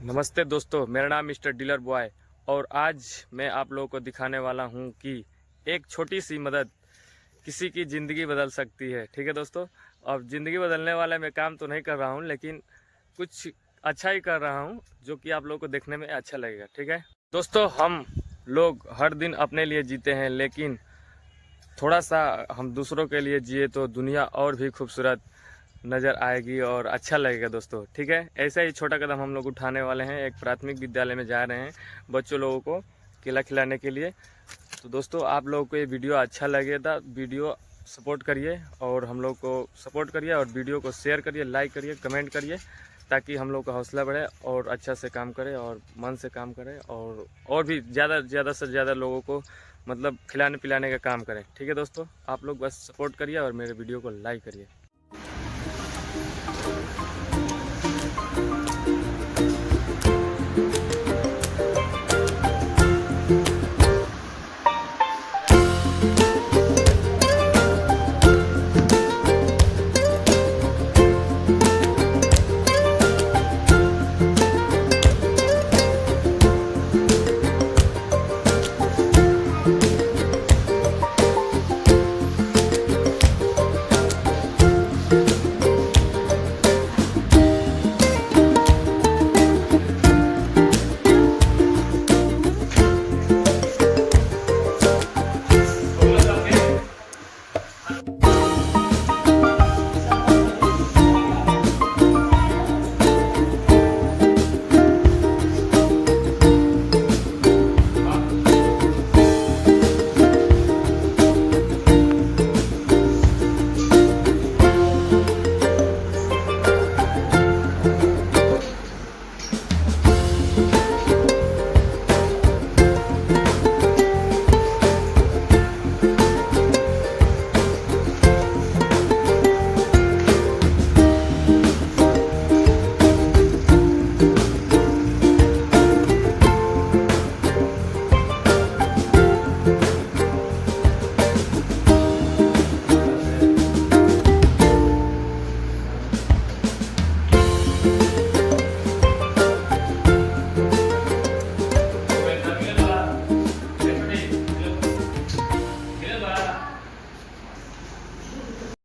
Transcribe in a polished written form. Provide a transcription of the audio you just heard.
नमस्ते दोस्तों, मेरा नाम मिस्टर डीलर बॉय और आज मैं आप लोगों को दिखाने वाला हूं कि एक छोटी सी मदद किसी की ज़िंदगी बदल सकती है। ठीक है दोस्तों, अब ज़िंदगी बदलने वाला मैं काम तो नहीं कर रहा हूं, लेकिन कुछ अच्छा ही कर रहा हूं जो कि आप लोगों को देखने में अच्छा लगेगा। ठीक है दोस्तों, हम लोग हर दिन अपने लिए जीते हैं, लेकिन थोड़ा सा हम दूसरों के लिए जिए तो दुनिया और भी खूबसूरत नज़र आएगी और अच्छा लगेगा दोस्तों। ठीक है, ऐसा ही छोटा कदम हम लोग उठाने वाले हैं। एक प्राथमिक विद्यालय में जा रहे हैं बच्चों लोगों को केला खिलाने के लिए। तो दोस्तों, आप लोगों को ये वीडियो अच्छा लगेगा, वीडियो सपोर्ट करिए और हम लोग को सपोर्ट करिए और वीडियो को शेयर करिए, लाइक करिए, कमेंट करिए, ताकि हम लोग का हौसला बढ़े और अच्छा से काम करें और मन से काम करें और भी ज़्यादा से ज़्यादा लोगों को मतलब खिलाने पिलाने का काम करें। ठीक है दोस्तों, आप लोग बस सपोर्ट करिए और मेरे वीडियो को लाइक करिए।